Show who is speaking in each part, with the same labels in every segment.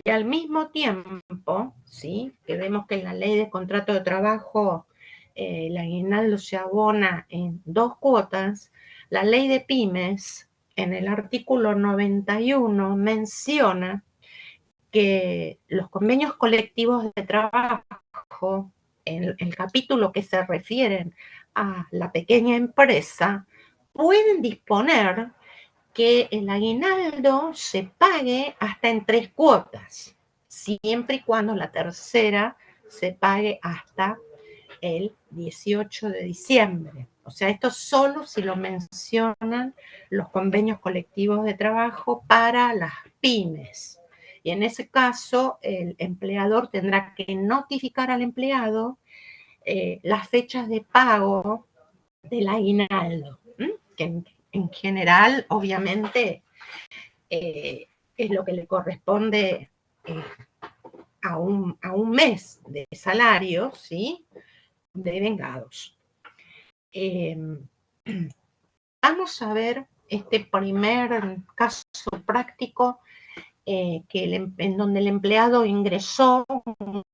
Speaker 1: Y al mismo tiempo, ¿sí?, que vemos que en la ley de contrato de trabajo el aguinaldo se abona en 2 cuotas, la ley de pymes en el artículo 91 menciona que los convenios colectivos de trabajo, en el capítulo que se refieren a la pequeña empresa, pueden disponer que el aguinaldo se pague hasta en 3 cuotas, siempre y cuando la tercera se pague hasta el 18 de diciembre. O sea, esto solo si lo mencionan los convenios colectivos de trabajo para las pymes. Y en ese caso, el empleador tendrá que notificar al empleado las fechas de pago del aguinaldo, que en general, obviamente, es lo que le corresponde a un mes de salario, ¿sí?, de vengados. Vamos a ver este primer caso práctico en donde el empleado ingresó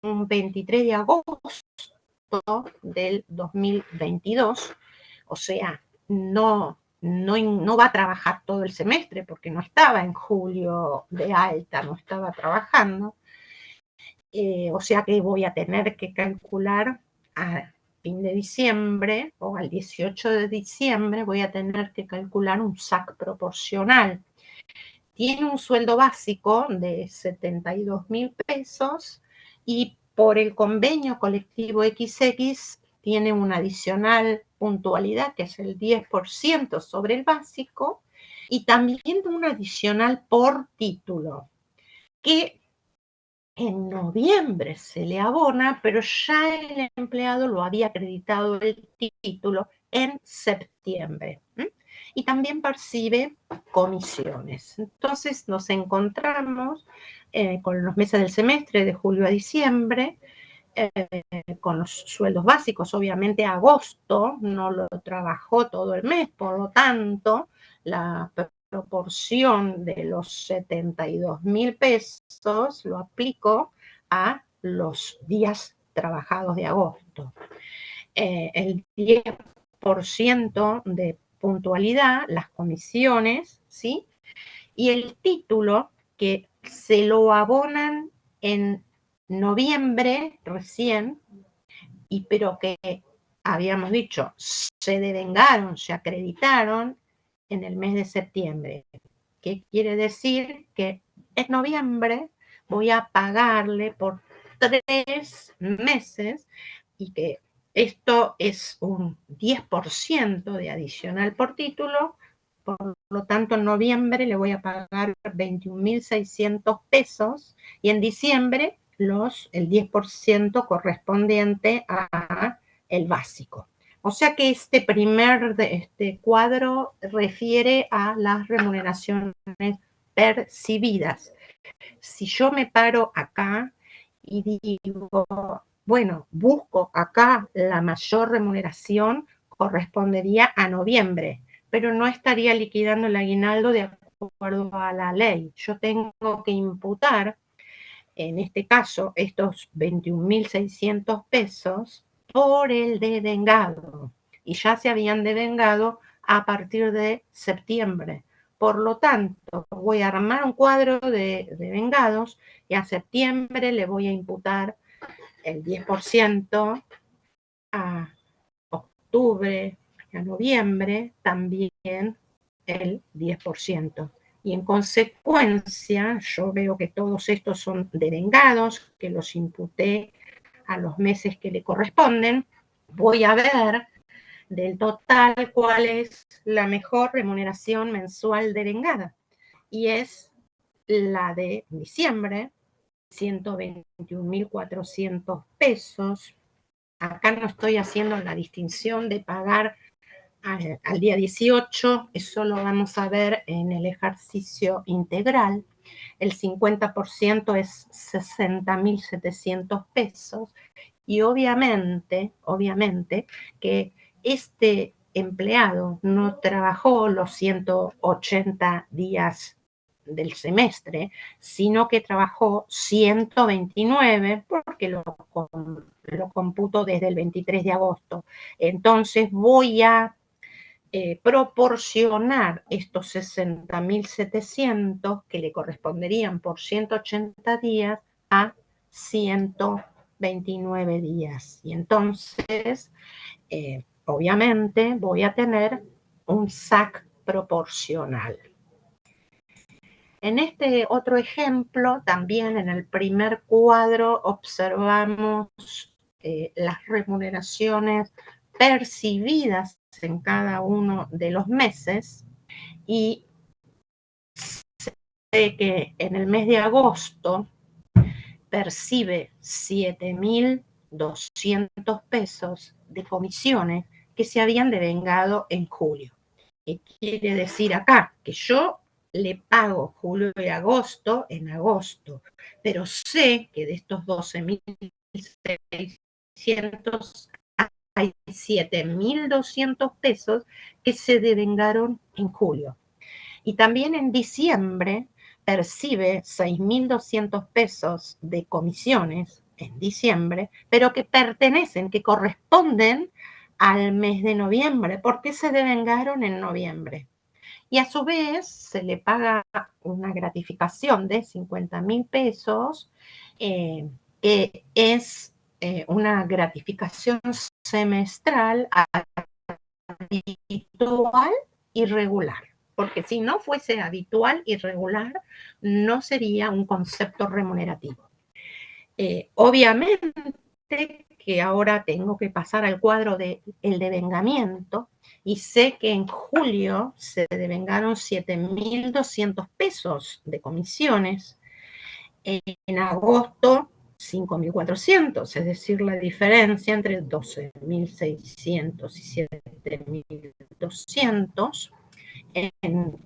Speaker 1: un 23 de agosto del 2022, o sea, no va a trabajar todo el semestre porque no estaba en julio de alta, no estaba trabajando, o sea que voy a tener que calcular a fin de diciembre o al 18 de diciembre voy a tener que calcular un SAC proporcional. Tiene un sueldo básico de 72.000 pesos y por el convenio colectivo XX tiene una adicional puntualidad que es el 10% sobre el básico y también una adicional por título, que en noviembre se le abona, pero ya el empleado lo había acreditado el título en septiembre. Y también percibe comisiones. Entonces nos encontramos con los meses del semestre, de julio a diciembre, con los sueldos básicos. Obviamente agosto no lo trabajó todo el mes, por lo tanto, la proporción de los 72.000 pesos lo aplico a los días trabajados de agosto. El 10% de puntualidad, las comisiones, ¿sí?, y el título que se lo abonan en noviembre recién, pero que habíamos dicho, se devengaron, se acreditaron en el mes de septiembre. ¿Qué quiere decir? Que en noviembre voy a pagarle por 3 meses y que esto es un 10% de adicional por título, por lo tanto en noviembre le voy a pagar 21.600 pesos y en diciembre el 10% correspondiente a el básico. O sea que este primer cuadro refiere a las remuneraciones percibidas. Si yo me paro acá y digo, bueno, busco acá la mayor remuneración, correspondería a noviembre, pero no estaría liquidando el aguinaldo de acuerdo a la ley. Yo tengo que imputar, en este caso, estos 21.600 pesos por el devengado. Y ya se habían devengado a partir de septiembre. Por lo tanto, voy a armar un cuadro de vengados y a septiembre le voy a imputar el 10%, a octubre, a noviembre también el 10%. Y en consecuencia, yo veo que todos estos son devengados, que los imputé a los meses que le corresponden. Voy a ver del total cuál es la mejor remuneración mensual devengada. Y es la de diciembre, 121.400 pesos. Acá no estoy haciendo la distinción de pagar al día 18, eso lo vamos a ver en el ejercicio integral. El 50% es 60.700 pesos y obviamente que este empleado no trabajó los 180 días del semestre, sino que trabajó 129 porque lo computo desde el 23 de agosto. Entonces voy a proporcionar estos 60.700 que le corresponderían por 180 días a 129 días. Y entonces, obviamente, voy a tener un SAC proporcional. En este otro ejemplo, también en el primer cuadro, observamos las remuneraciones percibidas en cada uno de los meses y sé que en el mes de agosto percibe 7.200 pesos de comisiones que se habían devengado en julio. ¿Qué quiere decir acá? Que yo le pago julio y agosto en agosto, pero sé que de estos 12.600 hay 7.200 pesos que se devengaron en julio. Y también en diciembre percibe 6.200 pesos de comisiones en diciembre, pero que pertenecen, que corresponden al mes de noviembre, porque se devengaron en noviembre. Y a su vez se le paga una gratificación de 50.000 pesos, que es una gratificación semestral habitual y regular. Porque si no fuese habitual y regular, no sería un concepto remunerativo. Obviamente que ahora tengo que pasar al cuadro del devengamiento y sé que en julio se devengaron 7.200 pesos de comisiones, en agosto 5.400, es decir, la diferencia entre 12.600 y 7.200 en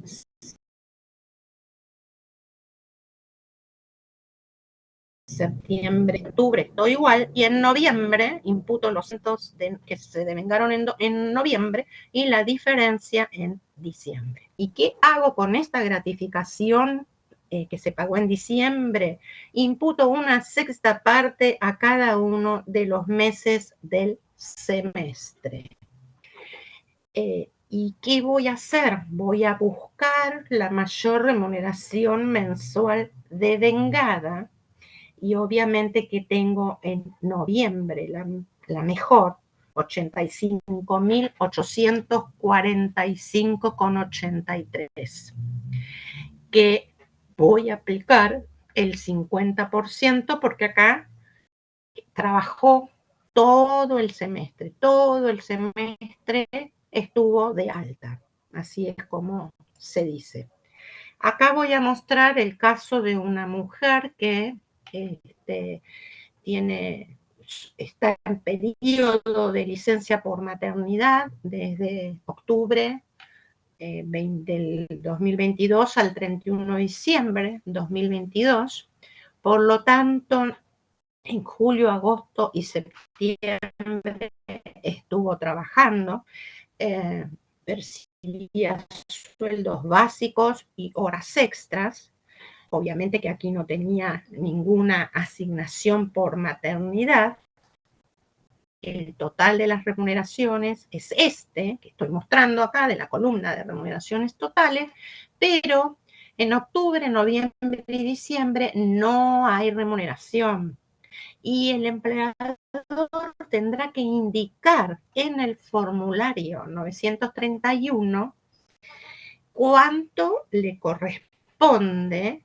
Speaker 1: septiembre, octubre, todo igual, y en noviembre imputo los cientos que se devengaron en noviembre y la diferencia en diciembre. ¿Y qué hago con esta gratificación que se pagó en diciembre? Imputo una sexta parte a cada uno de los meses del semestre. ¿Y qué voy a hacer? Voy a buscar la mayor remuneración mensual devengada. Y obviamente que tengo en noviembre la mejor, 85.845,83, que voy a aplicar el 50% porque acá trabajó todo el semestre estuvo de alta, así es como se dice. Acá voy a mostrar el caso de una mujer que está en periodo de licencia por maternidad desde octubre del 2022 al 31 de diciembre 2022. Por lo tanto, en julio, agosto y septiembre estuvo trabajando, percibía sueldos básicos y horas extras. Obviamente que aquí no tenía ninguna asignación por maternidad. El total de las remuneraciones es este, que estoy mostrando acá, de la columna de remuneraciones totales, pero en octubre, noviembre y diciembre no hay remuneración. Y el empleador tendrá que indicar en el formulario 931 cuánto le corresponde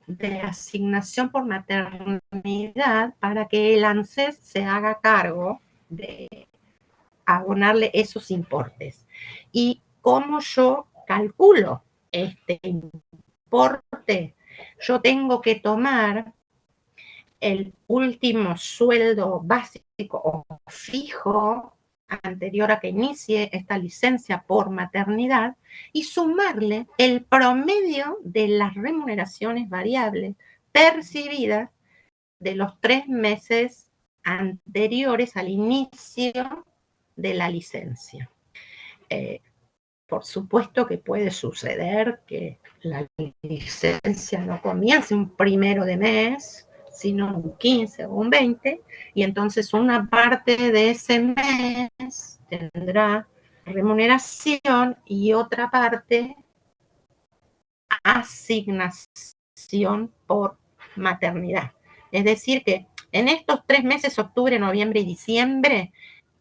Speaker 1: de asignación por maternidad para que el ANSES se haga cargo de abonarle esos importes. ¿Y cómo yo calculo este importe? Yo tengo que tomar el último sueldo básico o fijo anterior a que inicie esta licencia por maternidad y sumarle el promedio de las remuneraciones variables percibidas de los 3 meses anteriores al inicio de la licencia. por supuesto que puede suceder que la licencia no comience un 1 de mes, sino un 15 o un 20, y entonces una parte de ese mes tendrá remuneración y otra parte asignación por maternidad. Es decir, que en estos 3 meses, octubre, noviembre y diciembre,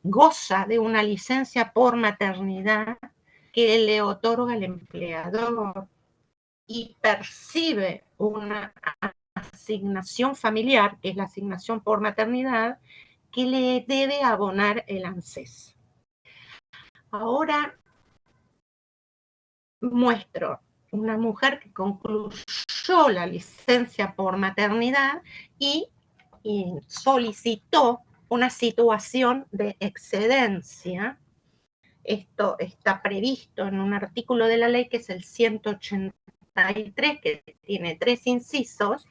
Speaker 1: goza de una licencia por maternidad que le otorga el empleador y percibe una asignación familiar, que es la asignación por maternidad, que le debe abonar el ANSES. Ahora muestro una mujer que concluyó la licencia por maternidad y solicitó una situación de excedencia. Esto está previsto en un artículo de la ley que es el 183, que tiene 3 incisos,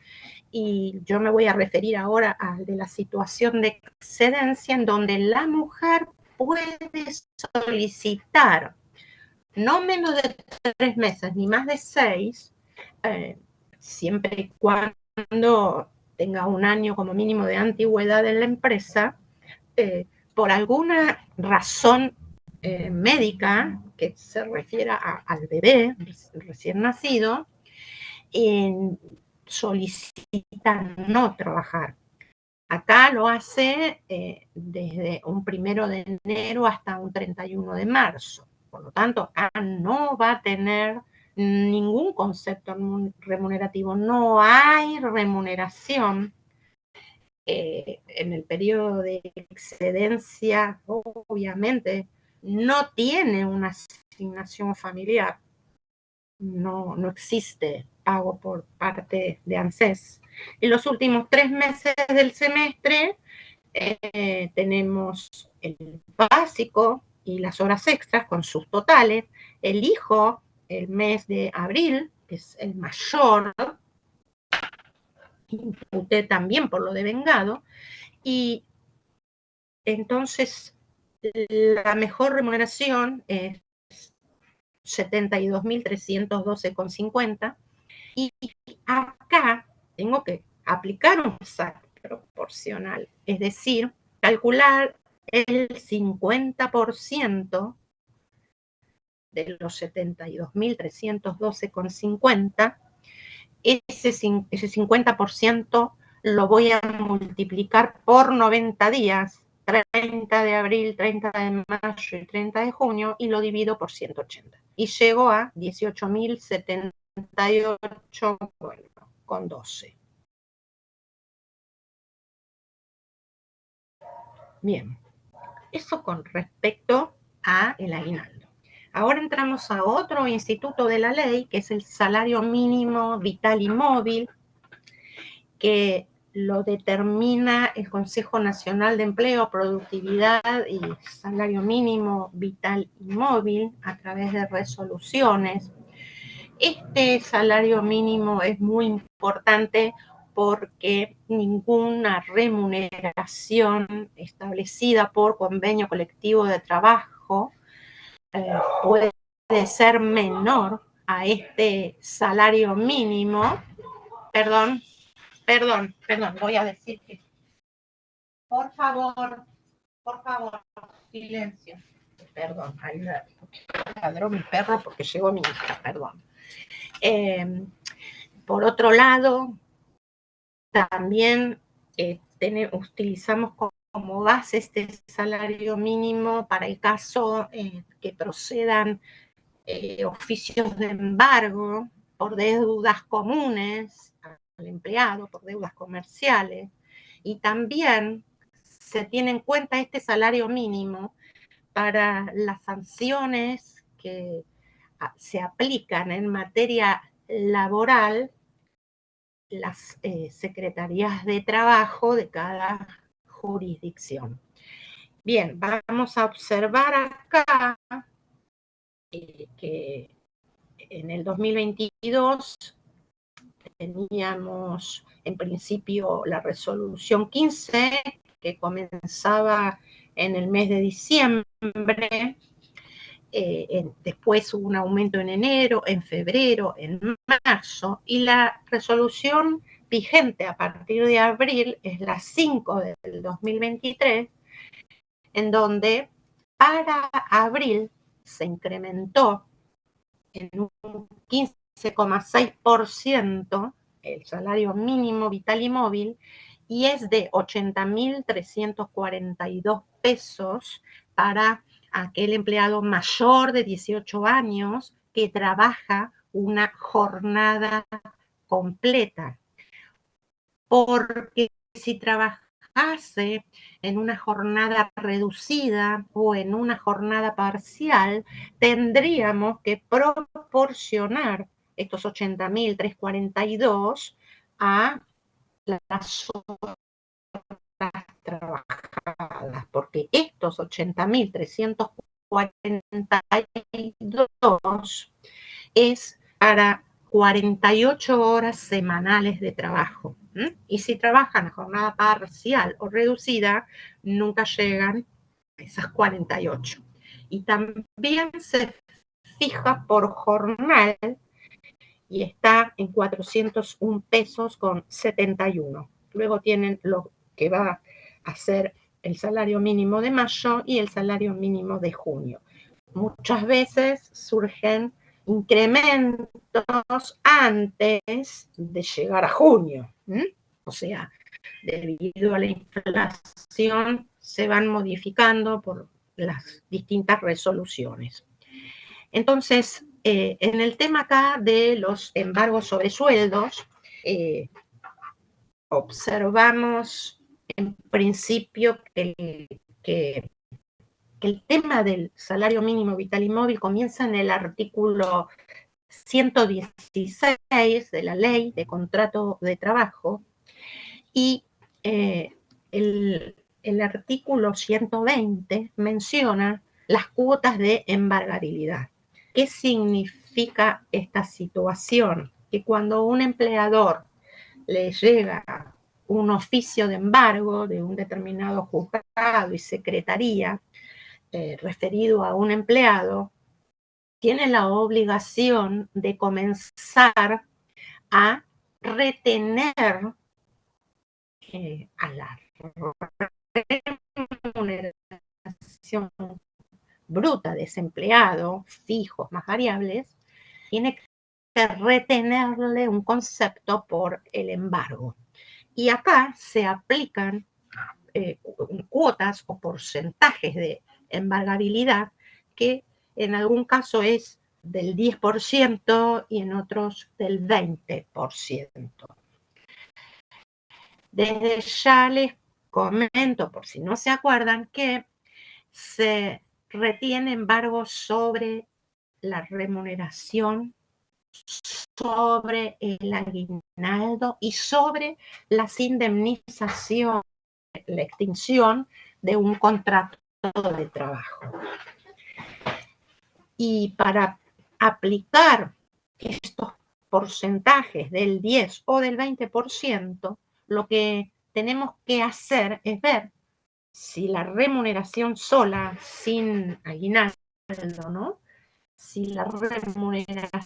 Speaker 1: y yo me voy a referir ahora al de la situación de excedencia, en donde la mujer puede solicitar no menos de 3 meses ni más de 6, siempre y cuando tenga un año como mínimo de antigüedad en la empresa, por alguna razón médica que se refiera al bebé recién nacido, solicitan no trabajar. Acá lo hace desde un 1 de enero hasta un 31 de marzo. Por lo tanto, acá no va a tener ningún concepto remunerativo. No hay remuneración en el periodo de excedencia. Obviamente, no tiene una asignación familiar. No existe pago por parte de ANSES. En los últimos 3 meses del semestre tenemos el básico y las horas extras con sus totales. Elijo el mes de abril, que es el mayor, imputé también por lo de vengado, y entonces la mejor remuneración es 72.312,50, y acá tengo que aplicar un SAC proporcional, es decir, calcular el 50% de los 72.312,50. Ese 50% lo voy a multiplicar por 90 días, 30 de abril, 30 de mayo y 30 de junio, y lo divido por 180. Y llego a 18.078,12. Bien, eso con respecto a el aguinaldo. Ahora entramos a otro instituto de la ley, que es el salario mínimo vital y móvil, que lo determina el Consejo Nacional de Empleo, Productividad y Salario Mínimo Vital y Móvil a través de resoluciones. Este salario mínimo es muy importante porque ninguna remuneración establecida por convenio colectivo de trabajo puede ser menor a este salario mínimo. Perdón, voy a decir que, por favor, silencio. Perdón, ahí ladró mi perro porque llegó mi hija, perdón. Por otro lado, también utilizamos como base este salario mínimo para el caso que procedan oficios de embargo por deudas comunes al empleado, por deudas comerciales, y también se tiene en cuenta este salario mínimo para las sanciones que se aplican en materia laboral las secretarías de trabajo de cada jurisdicción. Bien, vamos a observar acá que en el 2022 teníamos en principio la resolución 15, que comenzaba en el mes de diciembre, después hubo un aumento en enero, en febrero, en marzo, y la resolución vigente a partir de abril es la 5 del 2023, en donde para abril se incrementó en un 15,6% el salario mínimo vital y móvil, y es de 80.342 pesos para aquel empleado mayor de 18 años que trabaja una jornada completa. Porque si trabajase en una jornada reducida o en una jornada parcial, tendríamos que proporcionar estos 80.342 a las horas trabajadas, porque estos 80.342 es para 48 horas semanales de trabajo. Y si trabajan a jornada parcial o reducida, nunca llegan a esas 48. Y también se fija por jornal y está en 401 pesos con 71. Luego tienen lo que va a ser el salario mínimo de mayo y el salario mínimo de junio. Muchas veces surgen incrementos antes de llegar a junio. O sea, debido a la inflación se van modificando por las distintas resoluciones. Entonces, en el tema acá de los embargos sobre sueldos, observamos en principio que el tema del salario mínimo vital y móvil comienza en el artículo 116 de la Ley de Contrato de Trabajo, y el artículo 120 menciona las cuotas de embargabilidad. ¿Qué significa esta situación? Que cuando un empleador le llega un oficio de embargo de un determinado juzgado y secretaría referido a un empleado, tiene la obligación de comenzar a retener a la remuneración bruta de ese empleado, fijos más variables, tiene que retenerle un concepto por el embargo. Y acá se aplican cuotas o porcentajes de embargabilidad que en algún caso es del 10% y en otros del 20%. Desde ya les comento, por si no se acuerdan, que se retiene embargo sobre la remuneración, sobre el aguinaldo y sobre las indemnizaciones, la extinción de un contrato de trabajo. Y para aplicar estos porcentajes del 10 o del 20%, lo que tenemos que hacer es ver si la remuneración sola, sin aguinaldo, ¿no? Si la remuneración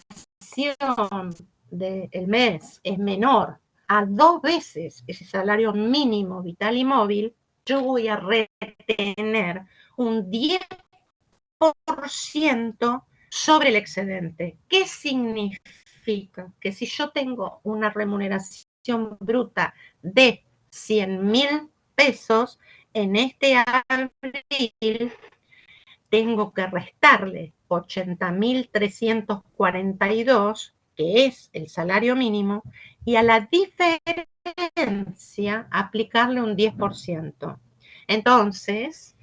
Speaker 1: del mes es menor a 2 veces ese salario mínimo vital y móvil, yo voy a retener un 10% sobre el excedente. ¿Qué significa? Que si yo tengo una remuneración bruta de 100.000 pesos, en este abril tengo que restarle 80.342, que es el salario mínimo, y a la diferencia aplicarle un 10%. Entonces,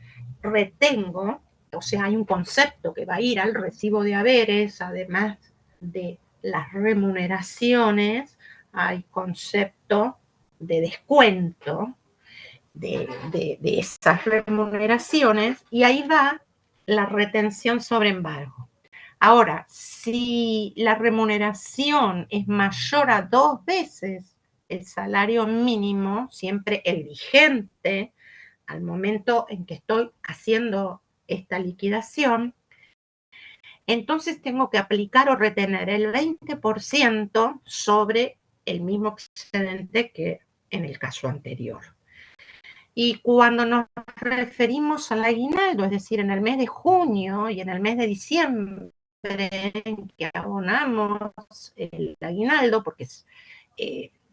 Speaker 1: retengo, o sea, hay un concepto que va a ir al recibo de haberes, además de las remuneraciones, hay concepto de descuento de esas remuneraciones, y ahí va la retención sobre embargo. Ahora, si la remuneración es mayor a 2 veces el salario mínimo, siempre el vigente al momento en que estoy haciendo esta liquidación, entonces tengo que aplicar o retener el 20% sobre el mismo excedente que en el caso anterior. Y cuando nos referimos al aguinaldo, es decir, en el mes de junio y en el mes de diciembre, en que abonamos el aguinaldo, porque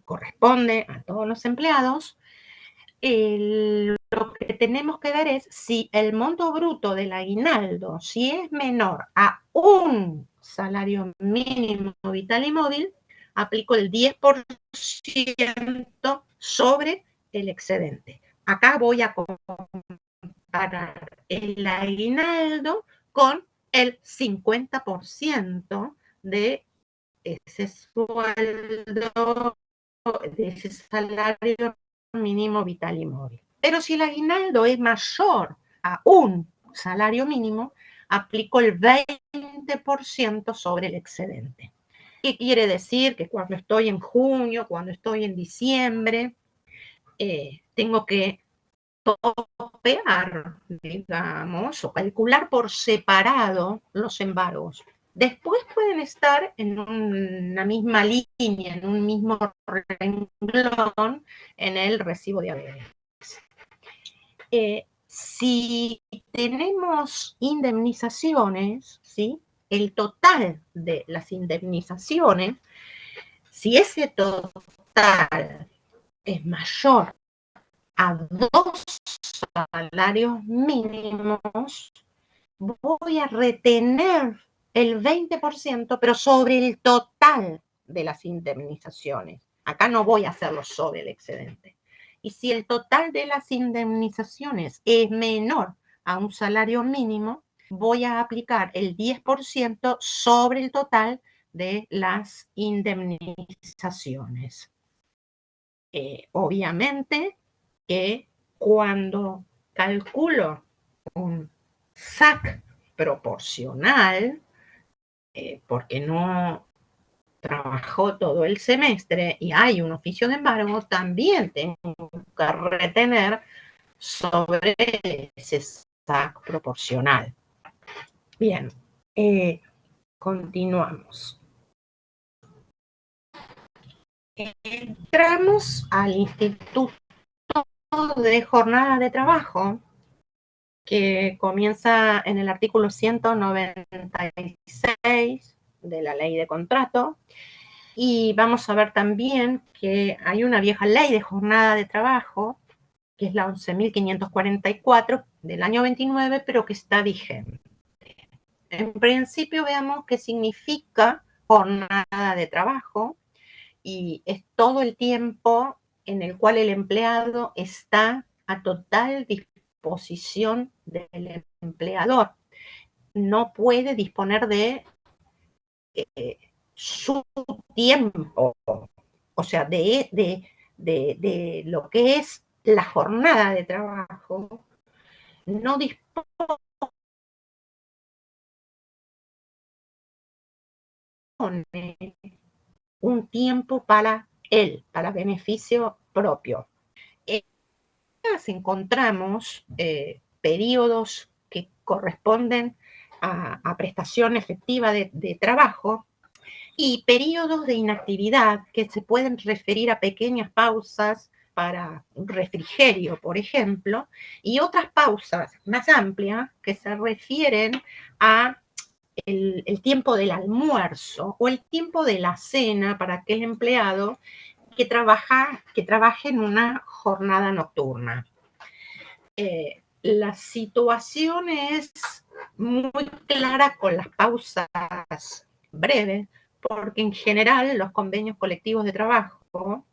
Speaker 1: corresponde a todos los empleados, lo que tenemos que ver es si el monto bruto del aguinaldo, si es menor a un salario mínimo vital y móvil, aplico el 10% sobre el excedente. Acá voy a comparar el aguinaldo con el 50% de ese sueldo, de ese salario mínimo vital y móvil. Pero si el aguinaldo es mayor a un salario mínimo, aplico el 20% sobre el excedente. ¿Qué quiere decir? Que cuando estoy en junio, cuando estoy en diciembre, tengo que topear, digamos, o calcular por separado los embargos. Después pueden estar en una misma línea, en un mismo renglón en el recibo de haberes. Si tenemos indemnizaciones, ¿sí? El total de las indemnizaciones, si ese total es mayor a 2 salarios mínimos, voy a retener el 20%, pero sobre el total de las indemnizaciones. Acá no voy a hacerlo sobre el excedente. Y si el total de las indemnizaciones es menor a un salario mínimo, voy a aplicar el 10% sobre el total de las indemnizaciones. Obviamente que cuando calculo un SAC proporcional, porque no trabajó todo el semestre y hay un oficio de embargo, también tengo que retener sobre ese SAC proporcional. Bien, continuamos. Entramos al Instituto de Jornada de Trabajo, que comienza en el artículo 196 de la Ley de Contrato, y vamos a ver también que hay una vieja ley de jornada de trabajo, que es la 11.544 del año 29, pero que está vigente. En principio veamos qué significa jornada de trabajo, y es todo el tiempo en el cual el empleado está a total disposición del empleador. No puede disponer de su tiempo, o sea, de lo que es la jornada de trabajo, no dispone un tiempo para él, para beneficio propio. Encontramos periodos que corresponden a prestación efectiva de trabajo y periodos de inactividad que se pueden referir a pequeñas pausas para un refrigerio, por ejemplo, y otras pausas más amplias que se refieren a el tiempo del almuerzo o el tiempo de la cena para aquel empleado que trabaje en una jornada nocturna. La situación es muy clara con las pausas breves, porque en general los convenios colectivos de trabajo,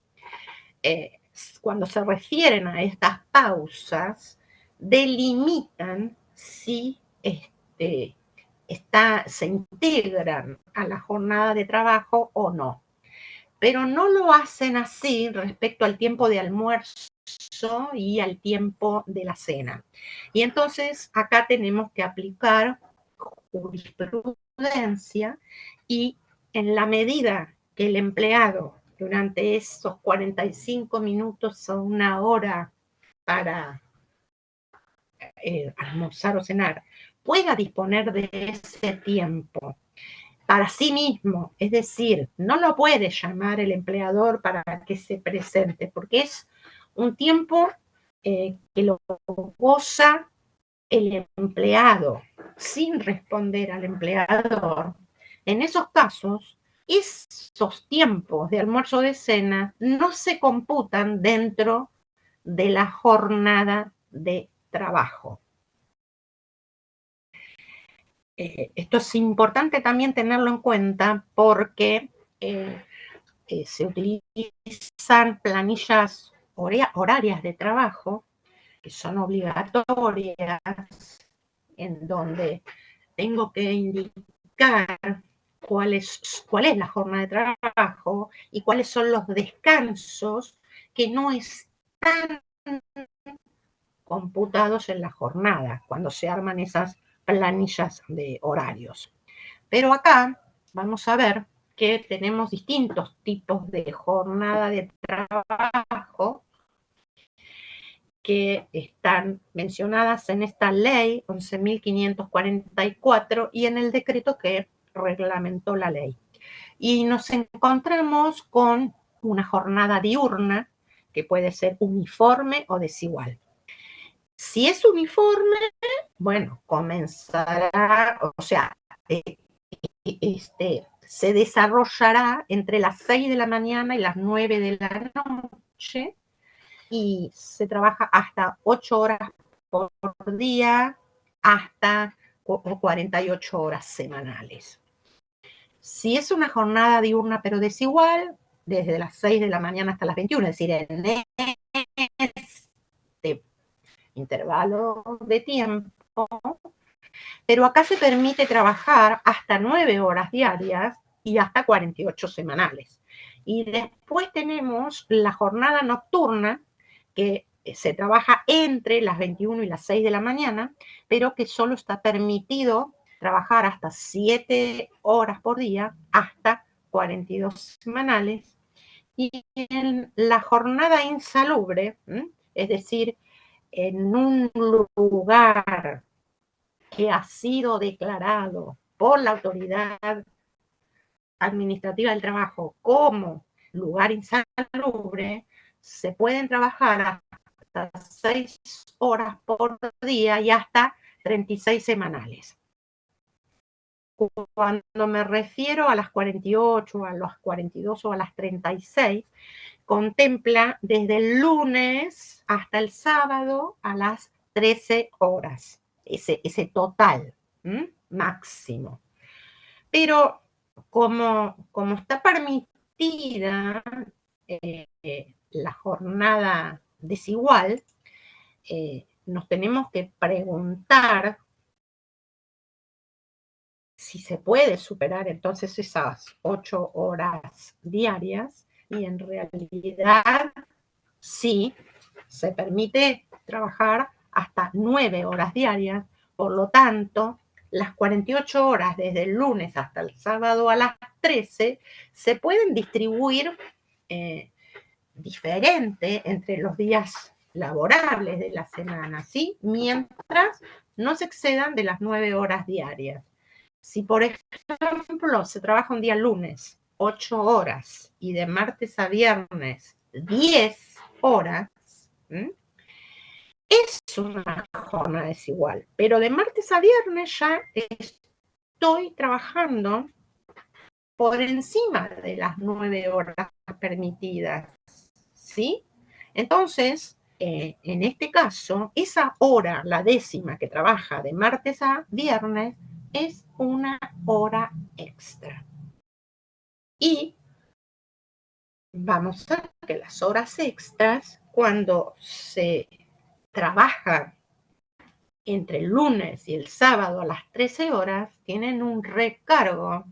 Speaker 1: cuando se refieren a estas pausas, delimitan si se integran a la jornada de trabajo o no. Pero no lo hacen así respecto al tiempo de almuerzo y al tiempo de la cena. Y entonces acá tenemos que aplicar jurisprudencia, y en la medida que el empleado durante esos 45 minutos o una hora para almorzar o cenar pueda disponer de ese tiempo para sí mismo, es decir, no lo puede llamar el empleador para que se presente, porque es un tiempo que lo goza el empleado sin responder al empleador. En esos casos, esos tiempos de almuerzo o de cena no se computan dentro de la jornada de trabajo. Esto es importante también tenerlo en cuenta porque se utilizan planillas horarias de trabajo que son obligatorias, en donde tengo que indicar cuál es la jornada de trabajo y cuáles son los descansos que no están computados en la jornada cuando se arman esas planillas de horarios. Pero acá vamos a ver que tenemos distintos tipos de jornada de trabajo que están mencionadas en esta ley 11.544 y en el decreto que reglamentó la ley. Y nos encontramos con una jornada diurna que puede ser uniforme o desigual. Si es uniforme, bueno, comenzará, o sea, se desarrollará entre las 6 de la mañana y las 9 de la noche y se trabaja hasta 8 horas por día, hasta 48 horas semanales. Si es una jornada diurna pero desigual, desde las 6 de la mañana hasta las 21, es decir, en este intervalo de tiempo, pero acá se permite trabajar hasta 9 horas diarias y hasta 48 semanales. Y después tenemos la jornada nocturna, que se trabaja entre las 21 y las 6 de la mañana, pero que solo está permitido trabajar hasta 7 horas por día, hasta 42 semanales. Y en la jornada insalubre, es decir, en un lugar que ha sido declarado por la autoridad administrativa del trabajo como lugar insalubre, se pueden trabajar hasta 6 horas por día y hasta 36 semanales. Cuando me refiero a las 48, a las 42 o a las 36, contempla desde el lunes hasta el sábado a las 13 horas, ese total máximo. Pero como está permitida la jornada desigual, nos tenemos que preguntar si se puede superar entonces esas 8 horas diarias, y en realidad sí, se permite trabajar hasta 9 horas diarias, por lo tanto, las 48 horas desde el lunes hasta el sábado a las 13 se pueden distribuir diferente entre los días laborables de la semana, ¿sí? Mientras no se excedan de las 9 horas diarias. Si, por ejemplo, se trabaja un día lunes 8 horas y de martes a viernes 10 horas, es una jornada desigual. Pero de martes a viernes ya estoy trabajando por encima de las 9 horas permitidas, ¿sí? Entonces, en este caso, esa hora, la décima que trabaja de martes a viernes, es una hora extra. Y vamos a ver que las horas extras, cuando se trabaja entre el lunes y el sábado a las 13 horas, tienen un recargo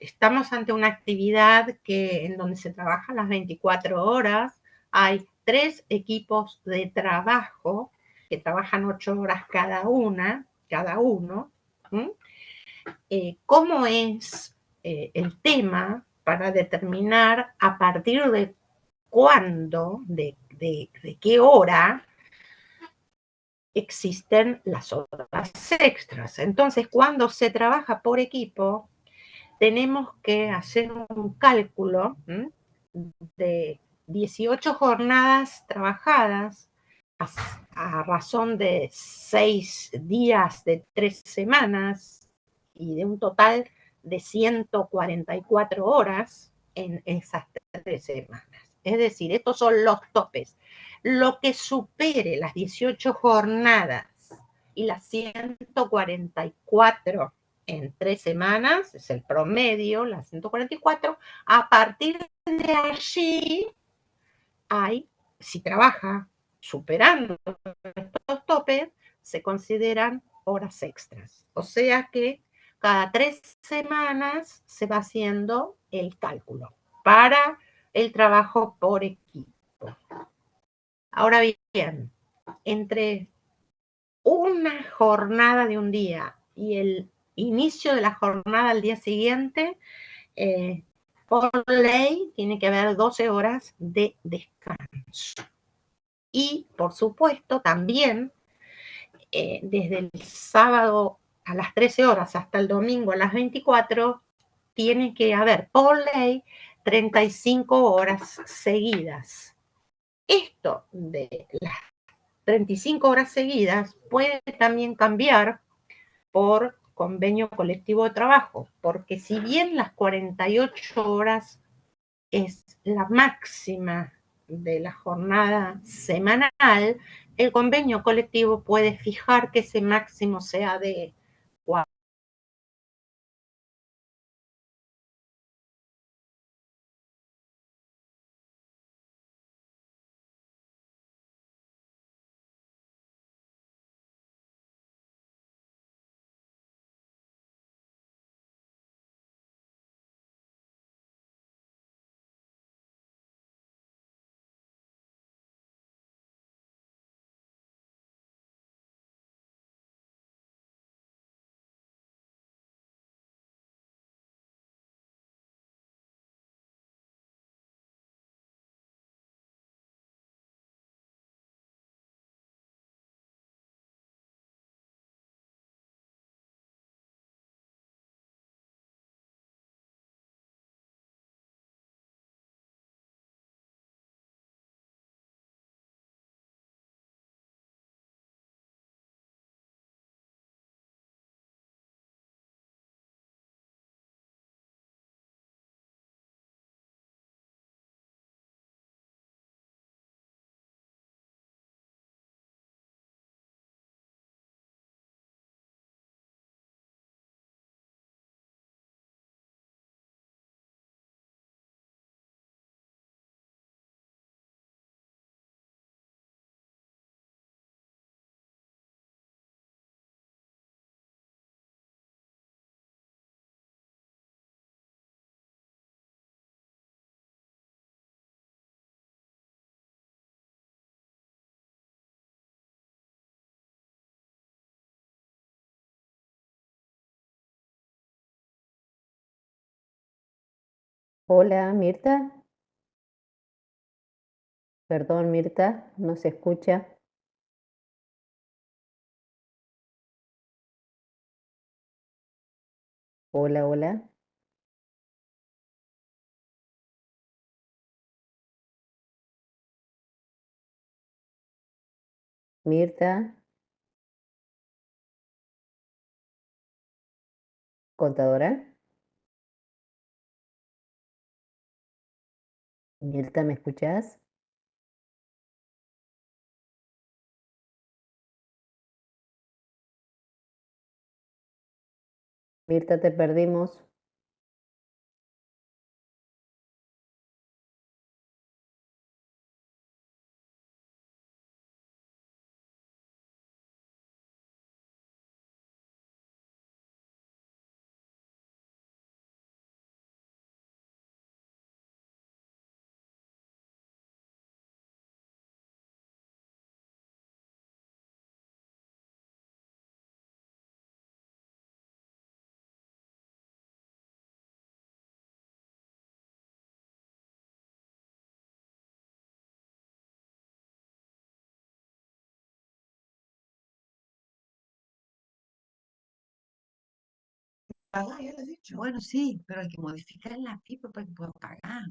Speaker 1: estamos ante una actividad en donde se trabaja las 24 horas, hay 3 equipos de trabajo que trabajan 8 horas cada uno. ¿Cómo es el tema para determinar a partir de cuándo, de qué hora existen las horas extras? Entonces, cuando se trabaja por equipo, tenemos que hacer un cálculo de 18 jornadas trabajadas a razón de 6 días de 3 semanas y de un total de 144 horas en esas 3 semanas. Es decir, estos son los topes. Lo que supere las 18 jornadas y las 144 en 3 semanas, es el promedio, las 144, a partir de allí hay, si trabaja superando estos topes, se consideran horas extras. O sea que cada 3 semanas se va haciendo el cálculo para el trabajo por equipo. Ahora bien, entre una jornada de un día y el inicio de la jornada al día siguiente, por ley tiene que haber 12 horas de descanso. Y, por supuesto, también desde el sábado a las 13 horas hasta el domingo a las 24, tiene que haber, por ley, 35 horas seguidas. Esto de las 35 horas seguidas puede también cambiar por convenio colectivo de trabajo, porque si bien las 48 horas es la máxima de la jornada semanal, el convenio colectivo puede fijar que ese máximo sea de 4.
Speaker 2: Hola, Mirta. Perdón, Mirta, no se escucha. Hola, hola. Mirta, contadora. Mirta, ¿me escuchas? Mirta, te perdimos.
Speaker 3: pagar, ya lo he dicho.
Speaker 4: Bueno, sí, pero hay que modificar la FIFA para que pueda pagar.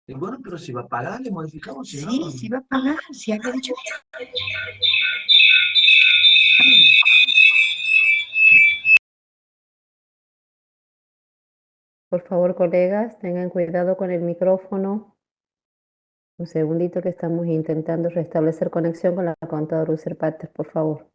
Speaker 3: Y bueno, pero si va a pagar, le modificamos, si
Speaker 4: Sí,
Speaker 3: no.
Speaker 4: sí va a pagar, si había dicho.
Speaker 2: Por favor, colegas, tengan cuidado con el micrófono. Un segundito que estamos intentando restablecer conexión con la contadora Userpater, por favor.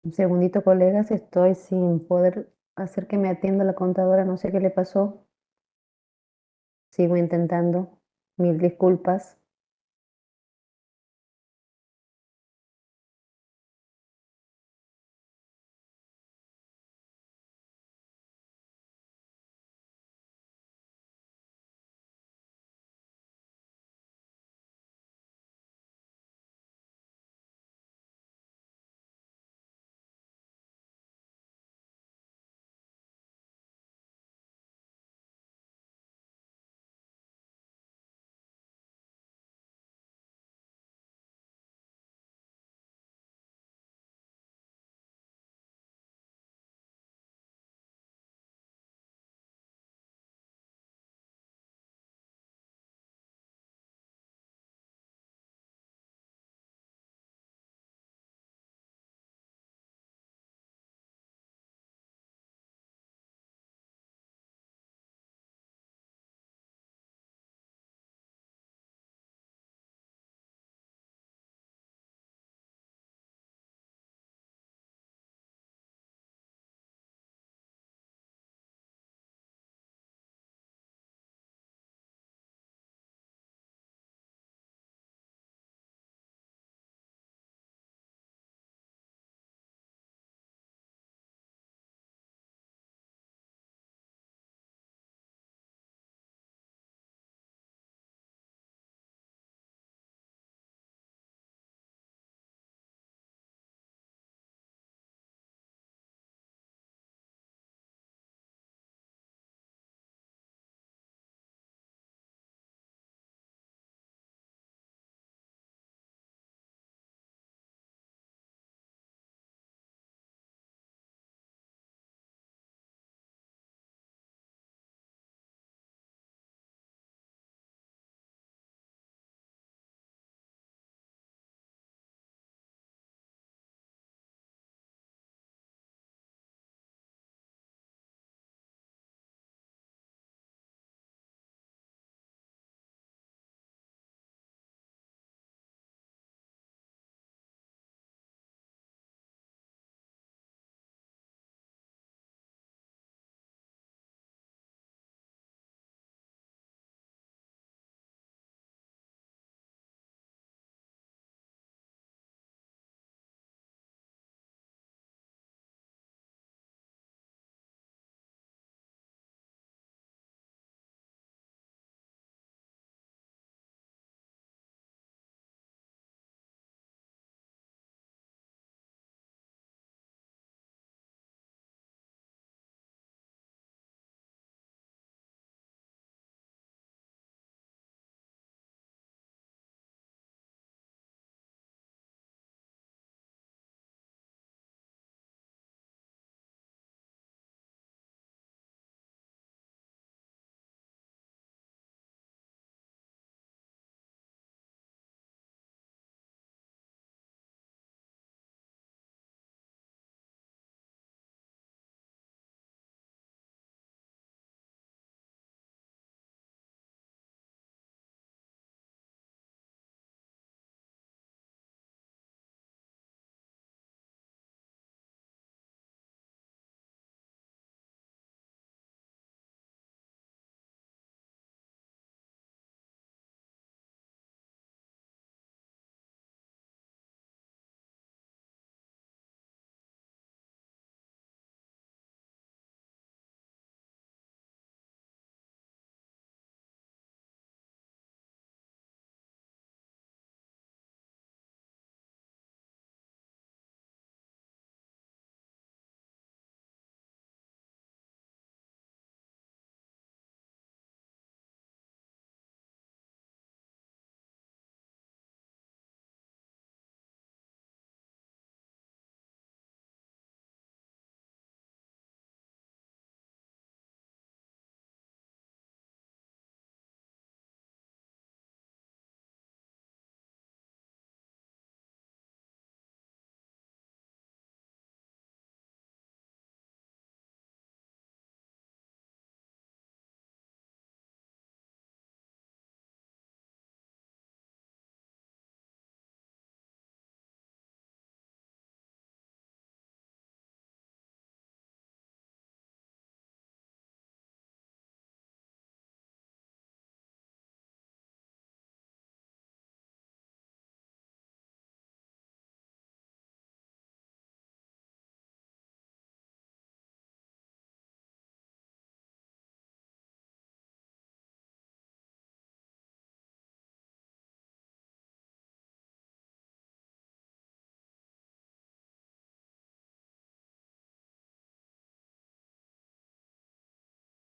Speaker 2: Un segundito, colegas, estoy sin poder hacer que me atienda la contadora, no sé qué le pasó. Sigo intentando. Mil disculpas.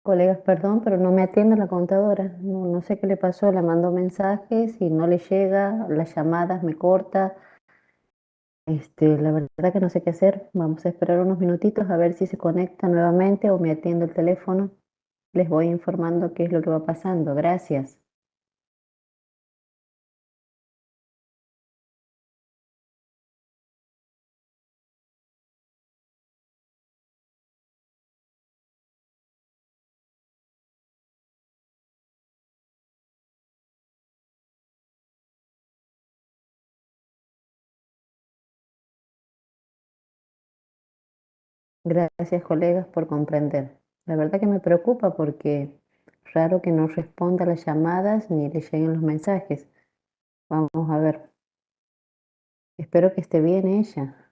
Speaker 2: Colegas, perdón, pero no me atiende la contadora. No, no sé qué le pasó. Le mando mensajes y no le llega. Las llamadas me corta. La verdad que no sé qué hacer. Vamos a esperar unos minutitos a ver si se conecta nuevamente o me atiende el teléfono. Les voy informando qué es lo que va pasando. Gracias. Gracias, colegas, por comprender. La verdad que me preocupa porque raro que no responda las llamadas ni le lleguen los mensajes. Vamos a ver. Espero que esté bien ella.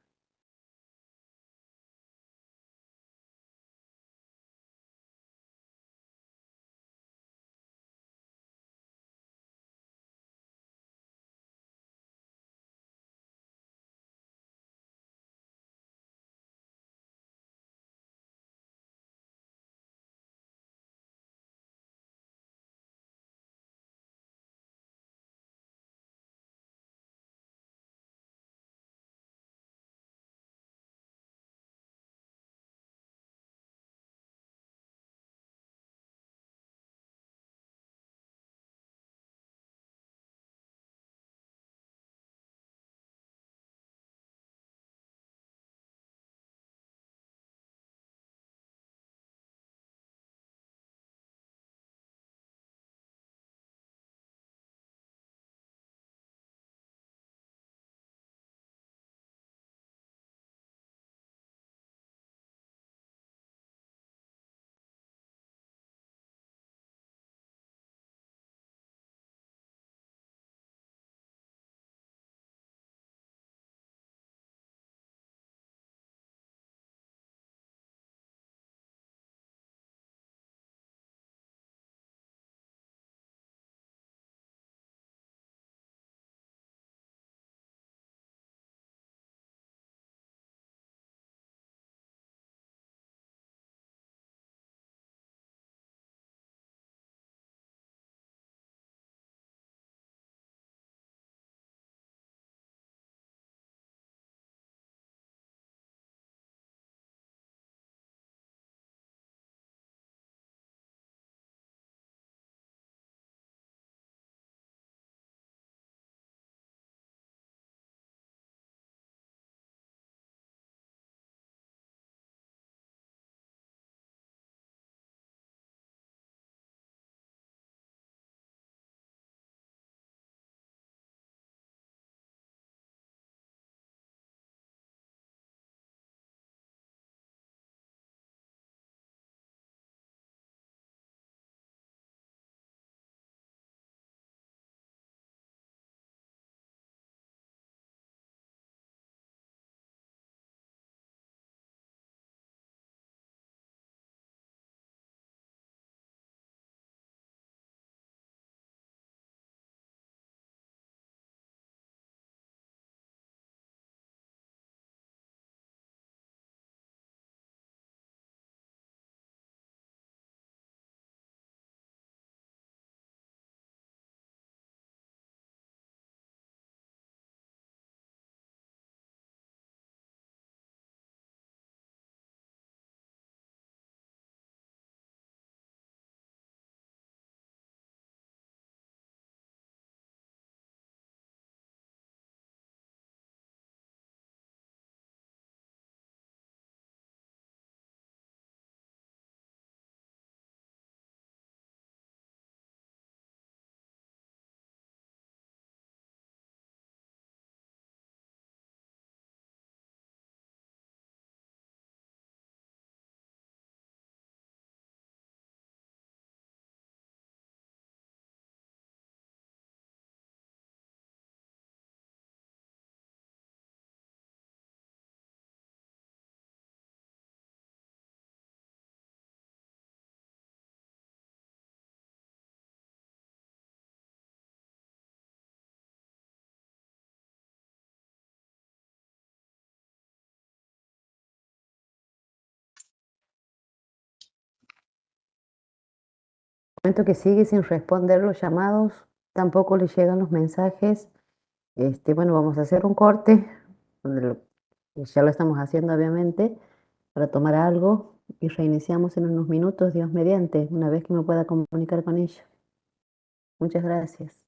Speaker 2: momento que sigue sin responder los llamados, tampoco le llegan los mensajes. Bueno, vamos a hacer un corte, donde ya lo estamos haciendo obviamente, para tomar algo y reiniciamos en unos minutos, Dios mediante, una vez que me pueda comunicar con ella. Muchas gracias.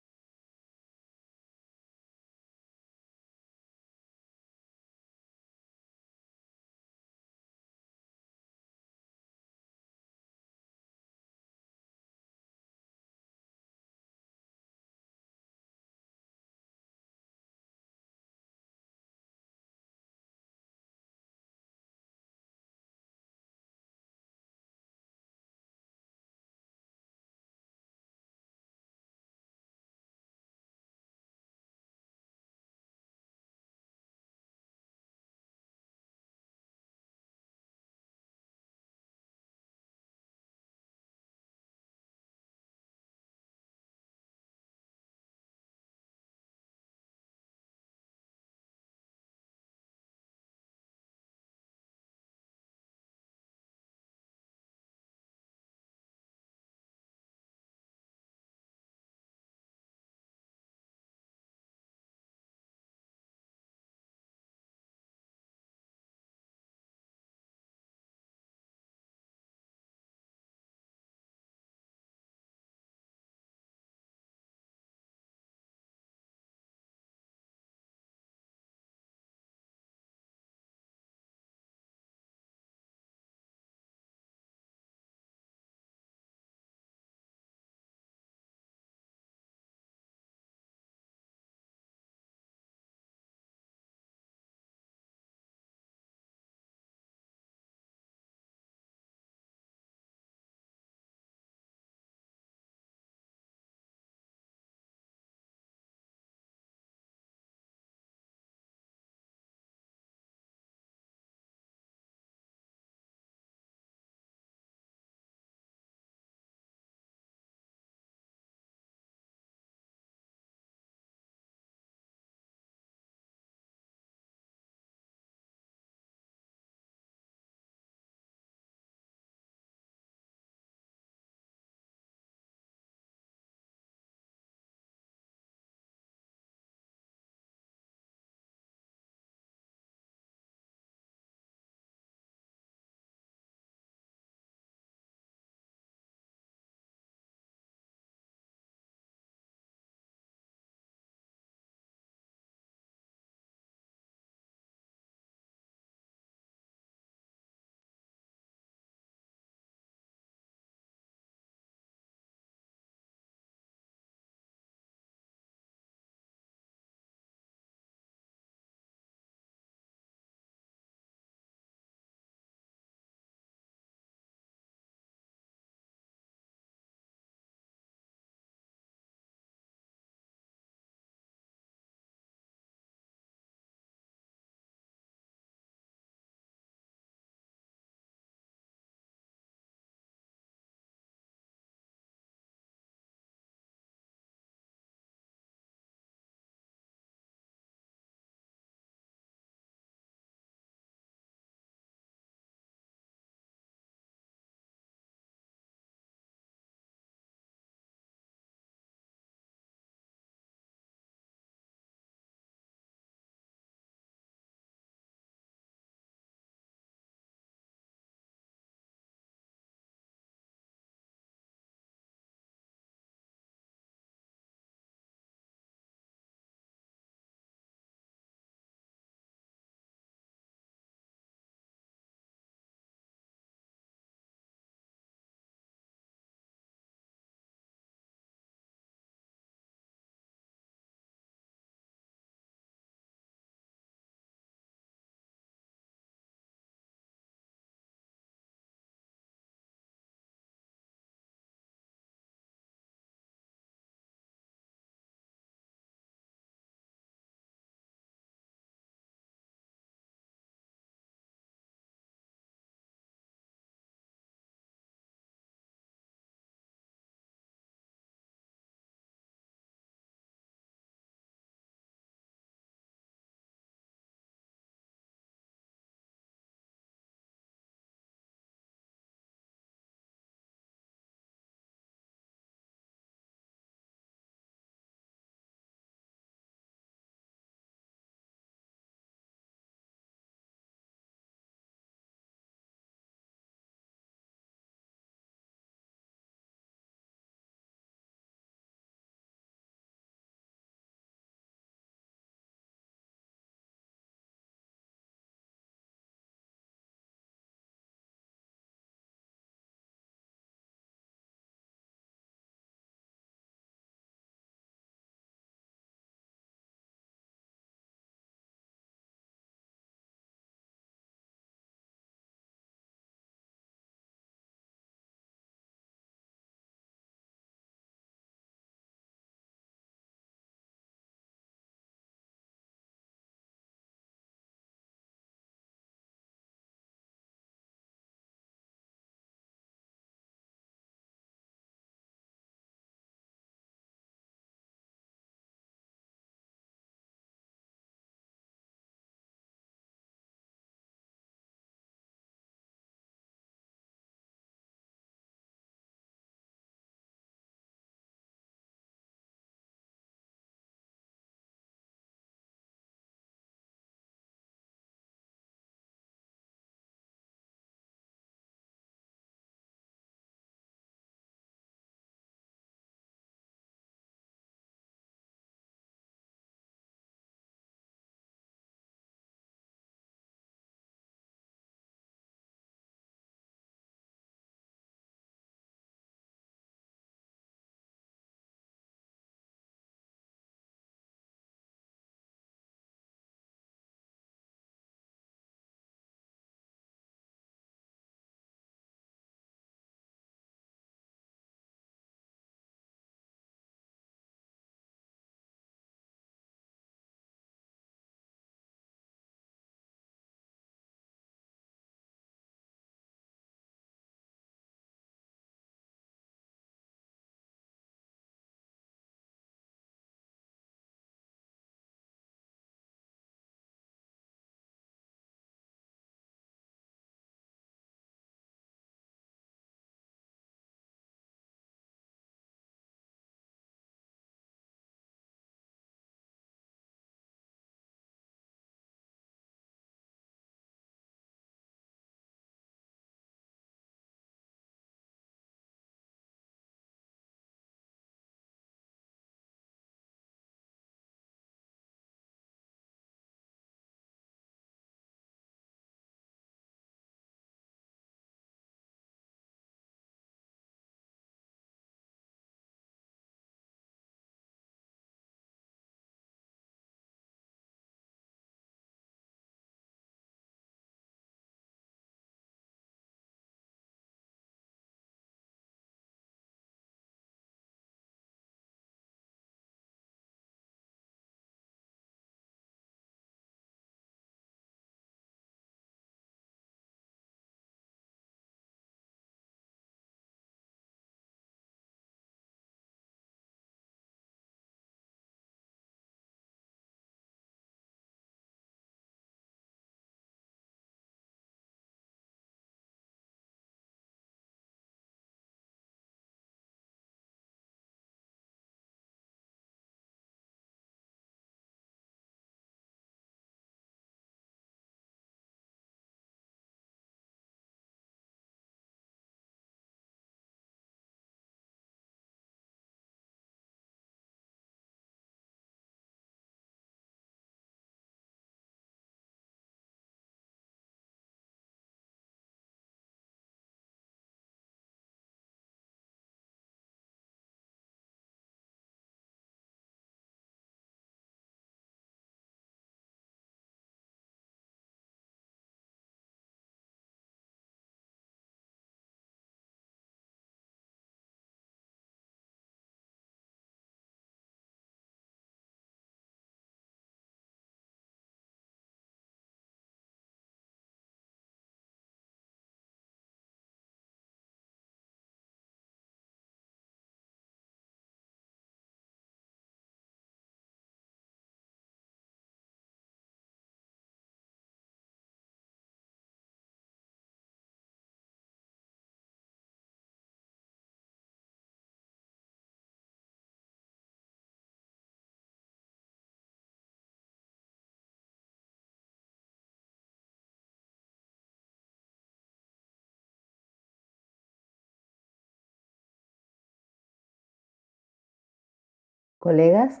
Speaker 2: Colegas,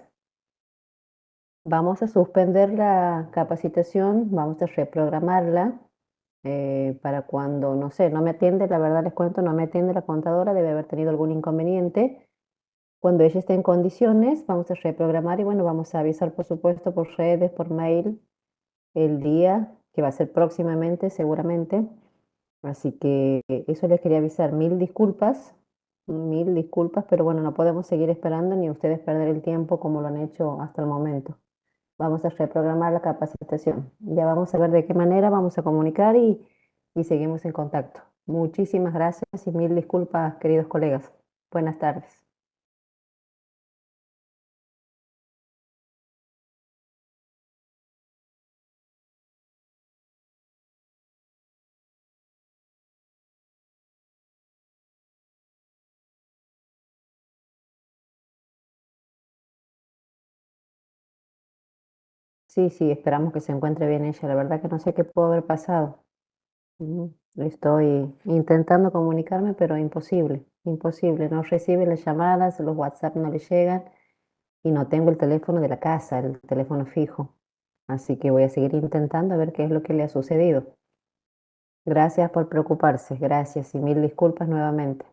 Speaker 2: vamos a suspender la capacitación, vamos a reprogramarla para cuando, no sé, no me atiende, la verdad les cuento, no me atiende la contadora, debe haber tenido algún inconveniente. Cuando ella esté en condiciones, vamos a reprogramar y bueno, vamos a avisar, por supuesto, por redes, por mail, el día que va a ser próximamente, seguramente. Así que eso les quería avisar. Mil disculpas, pero bueno, no podemos seguir esperando ni ustedes perder el tiempo como lo han hecho hasta el momento. Vamos a reprogramar la capacitación. Ya vamos a ver de qué manera vamos a comunicar y seguimos en contacto. Muchísimas gracias y mil disculpas, queridos colegas. Buenas tardes. Sí, sí, esperamos que se encuentre bien ella. La verdad que no sé qué pudo haber pasado. Estoy intentando comunicarme, pero imposible, imposible. No recibe las llamadas, los WhatsApp no le llegan y no tengo el teléfono de la casa, el teléfono fijo. Así que voy a seguir intentando a ver qué es lo que le ha sucedido. Gracias por preocuparse, gracias y mil disculpas nuevamente.